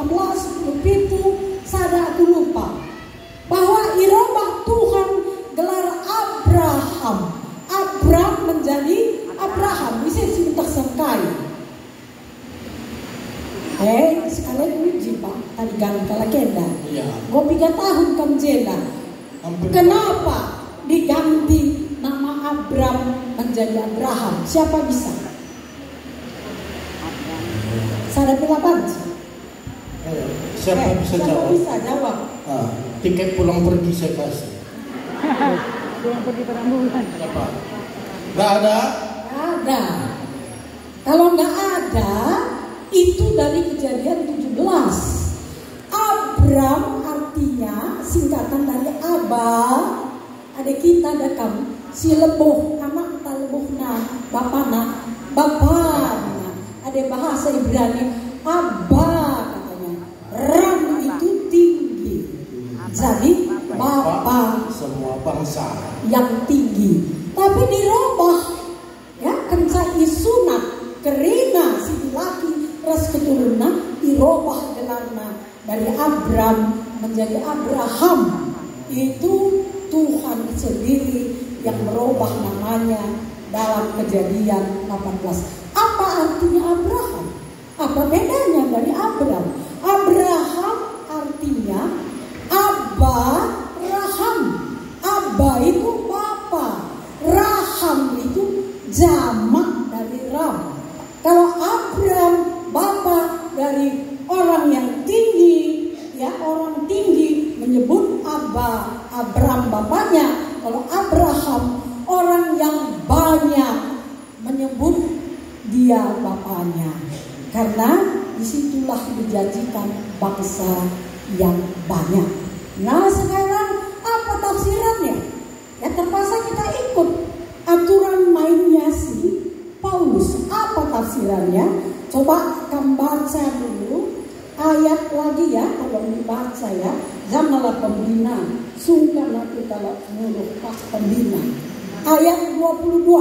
15, 17, sada aku lupa. Bahwa irobah Tuhan gelar Abraham. Abram menjadi Abraham. Bisa cinta serkai. Sekalian uji Pak. Tadi ganti kalakenda. Iya. Gue 3 tahun kan jela. Kenapa diganti nama Abram menjadi Abraham? Siapa bisa? Saya bilang Siapa bisa jawab? Siapa bisa jawab? Tiket pulang pergi saya kasih. Pulang pergi pada bulan. Siapa? Nggak ada? Nggak ada. Kalau nggak ada, itu dari Kejadian 17. Abram artinya singkatan dari Aba. Ada kita, ada kamu. Si leboh, anak tak leboh nah, bapak nak, bapak. Ada bahasa Ibrani, Abba katanya. Ram itu tinggi. Jadi bapak semua bangsa yang tinggi. Tapi dirubah, ya kenca isunat kerina si laki ras keturunan dirubah gelarna dari Abram menjadi Abraham. Itu Tuhan sendiri yang merubah namanya dalam Kejadian 18. Apa artinya Abraham? Apa bedanya dari Abram? Abraham artinya Abba Raham. Abba itu bapa, Raham itu jamak dari Ram. Kalau Abram bapa dari orang yang tinggi, ya orang tinggi menyebut Abba, Abram bapaknya. Kalau Abraham orang yang banyak menyebut dia bapaknya. Karena disitulah dijanjikan bangsa yang banyak. Nah sekarang apa tafsirannya? Ya terpaksa kita ikut aturan mainnya si Paulus. Apa tafsirannya? Coba kamu baca dulu ayat lagi ya. Kalau dibaca ya, janganlah pembina, sungkanlah kita mulut pembina. Ayat 22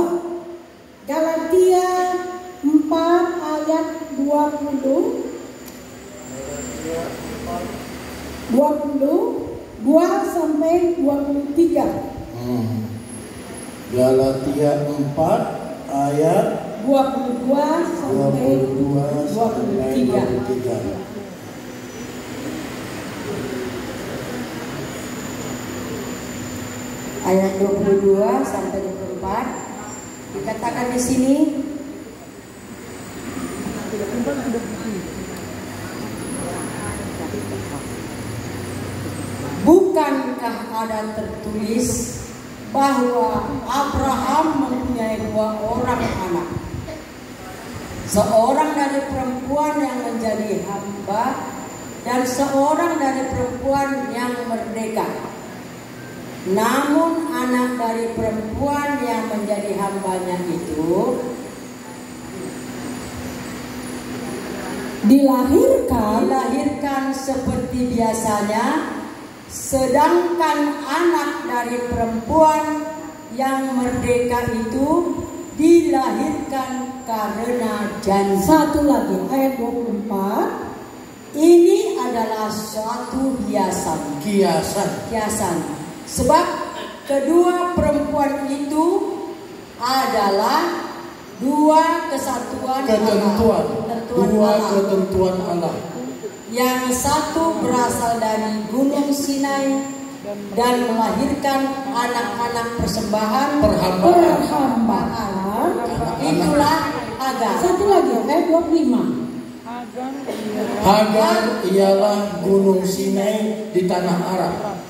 Galatia 4 ayat 22 sampai 23. Galatia 4 ayat 22 sampai 23. Ayat 22 sampai 24 dikatakan di sini, bukankah ada tertulis bahwa Abraham mempunyai 2 orang anak, seorang dari perempuan yang menjadi hamba dan seorang dari perempuan yang merdeka. Namun anak dari perempuan yang menjadi hambanya itu dilahirkan seperti biasanya, sedangkan anak dari perempuan yang merdeka itu dilahirkan karena janji. Satu lagi ayat 24. Ini adalah suatu Kiasan. Sebab kedua perempuan itu adalah 2 ketentuan Allah. Yang satu berasal dari Gunung Sinai dan melahirkan anak-anak persembahan. Itulah Hagar. Satu lagi ayat 25. Hagar ialah Gunung Sinai di tanah Arab.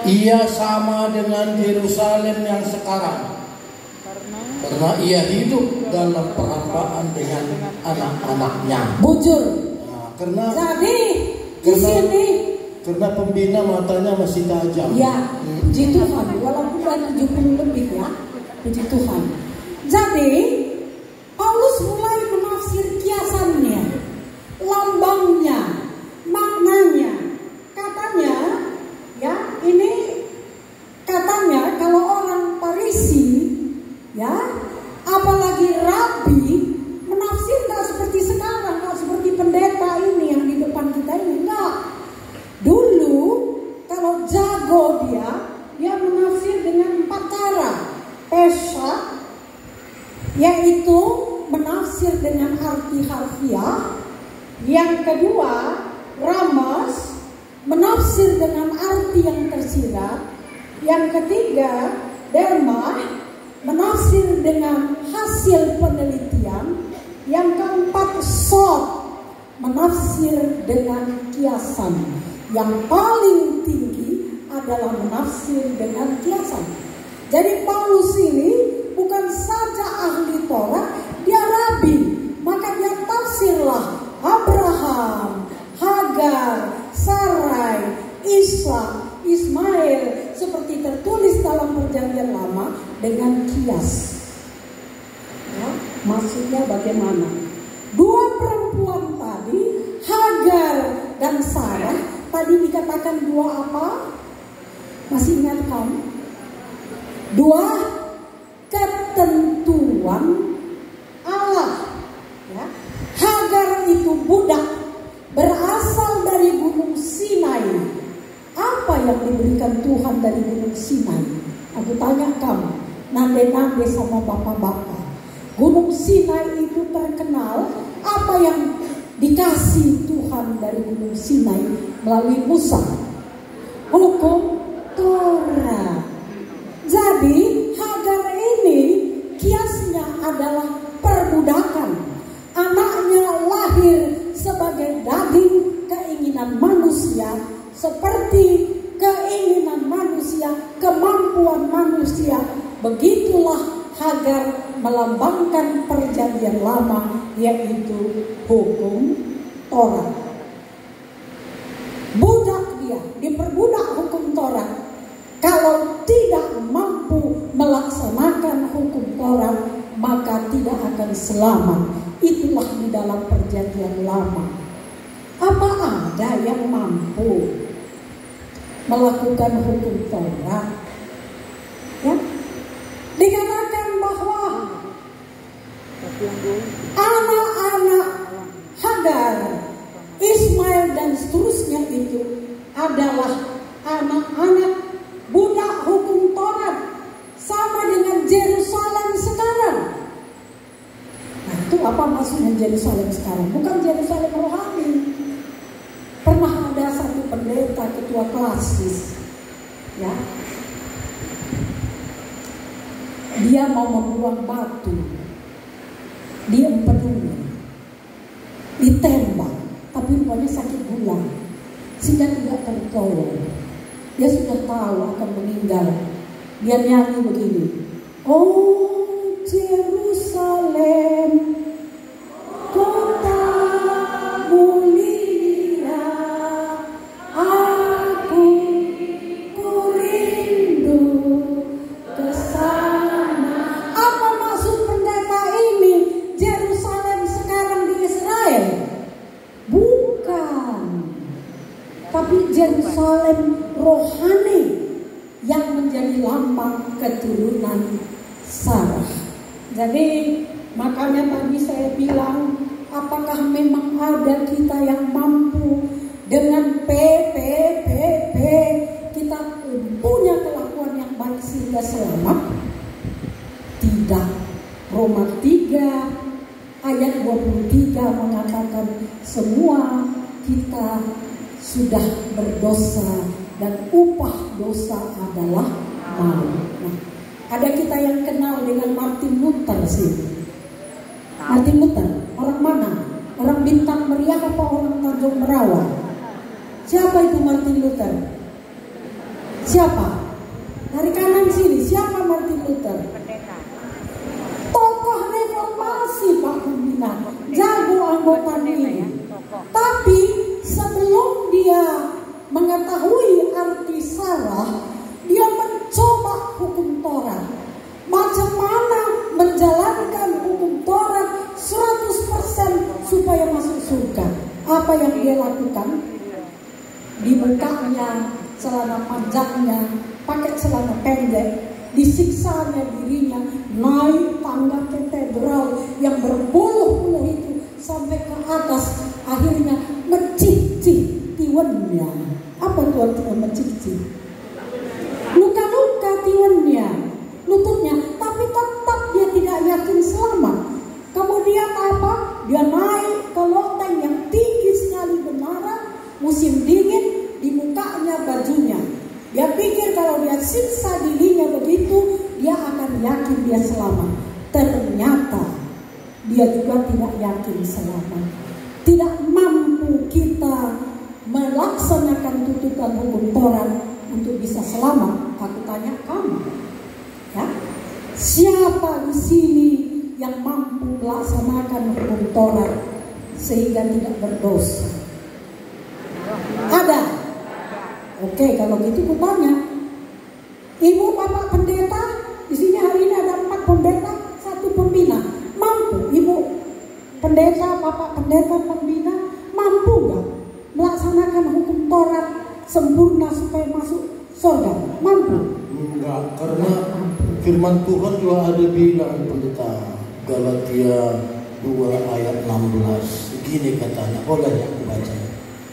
Ia sama dengan Yerusalem yang sekarang, karena ia hidup dalam perhambaan dengan anak-anaknya. Bujur. Nah, Jadi di sini karena pembina matanya masih tajam. ya, puji Tuhan, walaupun 70 lebih ya, puji Tuhan. Jadi Paulus mulai menafsir kiasannya, lambangnya, maknanya. Katanya, ya ini katanya kalau orang Farisi, ya apalagi rabi menafsir nggak seperti sekarang, nggak seperti pendeta ini yang di depan Yang kedua, ramas, menafsir dengan arti yang tersirat. Yang ketiga, derma, menafsir dengan hasil penelitian. Yang keempat, sod, menafsir dengan kiasan. Yang paling tinggi adalah menafsir dengan kiasan. Jadi Paulus ini bukan saja ahli Taurat, dia rabi. Maka dia tafsirlah Abraham, Hagar, Sarai, Ishak, Ismail seperti tertulis dalam Perjanjian Lama dengan kias. Ya, maksudnya bagaimana? Dua perempuan tadi, Hagar dan Sarah, tadi dikatakan dua apa? Masih ingat kan? Dua ketentuan Allah. Ya. Hagar itu budak, berasal dari Gunung Sinai. Apa yang diberikan Tuhan dari Gunung Sinai? Aku tanya kamu, nande-nande sama bapak-bapak. Gunung Sinai itu terkenal, apa yang dikasih Tuhan dari Gunung Sinai melalui Musa? Hukum Torah. Jadi Hagar ini kiasnya adalah perbudakan. Anaknya lahir sebagai daging keinginan manusia, seperti keinginan manusia, kemampuan manusia. Begitulah Hagar melambangkan Perjanjian Lama, yaitu hukum Taurat. Budak dia, diperbudak hukum Taurat. Kalau tidak mampu melaksanakan hukum Taurat, maka tidak akan selamat. Itulah di dalam Perjanjian Lama. Apa ada yang mampu melakukan hukum Taurat? Ya? Dikatakan bahwa anak-anak Hagar, Ismail dan seterusnya itu adalah anak-anak budak hukum Taurat, sama dengan Yerusalem sekarang. Nah, itu apa maksudnya Yerusalem sekarang? Bukan Yerusalem rohani. Pernah ada satu pendeta ketua klasis, ya, dia mau membuang batu di empedunya, ditembak, tapi rupanya sakit gula sehingga tidak tertolong. Dia sudah tahu akan meninggal. Dia nyanyi begini, oh Yerusalem, kota mulia, aku rindu ke sana. Apa maksud pendeta ini? Yerusalem sekarang di Israel? Bukan. Tapi Yerusalem rohani yang menjadi lambang keturunan Sarah. Jadi makanya tadi saya bilang, apakah memang ada kita yang mampu dengan PPPP kita punya kelakuan yang baik sehingga selamat? Tidak. Roma 3 ayat 23 mengatakan semua kita sudah berdosa dan upah dosa adalah maut. Nah, ada kita yang kenal dengan Martin Luther sih. Martin Luther, orang mana? Orang Bintang Meriah apa orang Tanjung Merawa? Siapa itu Martin Luther? Siapa? Dari kanan sini, siapa Martin Luther? Tokoh reformasi Pak Pembina, jago anggota ini. Tapi sebelum dia mengetahui arti Sarah, dia mencoba hukum Taurat. Macam mana menjalankan hukum Taurat 100% supaya masuk surga? Apa yang dia lakukan? Dibukanya celana panjangnya, pakai celana pendek, disiksanya dirinya, naik tangga katedral yang berpuluh-puluh itu sampai ke atas, akhirnya mencicik tiwennya. Apa itu artinya mencicik? Luka-luka tiwennya, lututnya, tapi tetap dia tidak yakin selamat. Kemudian apa? Dia naik ke loteng yang tinggi musim dingin, di mukanya bajunya. Dia pikir kalau dia siksa dirinya begitu, dia akan yakin dia selamat. Ternyata dia juga tidak yakin selamat. Tidak mampu kita melaksanakan tuntutan hukum Taurat untuk bisa selamat. Aku tanya kamu, ya, siapa di sini yang mampu melaksanakan hukum Taurat sehingga tidak berdosa? Ada? Oke, kalau gitu aku tanya, ibu bapak pendeta di sini hari ini ada 4 pendeta, 1 pembina. Mampu ibu pendeta, bapak pendeta, pembina mampu nggak melaksanakan hukum Taurat sempurna supaya masuk surga? Mampu? Enggak, karena firman Tuhan juga ada bilang, pendeta, Galatia 2 ayat 16. Gini katanya, boleh ya aku baca.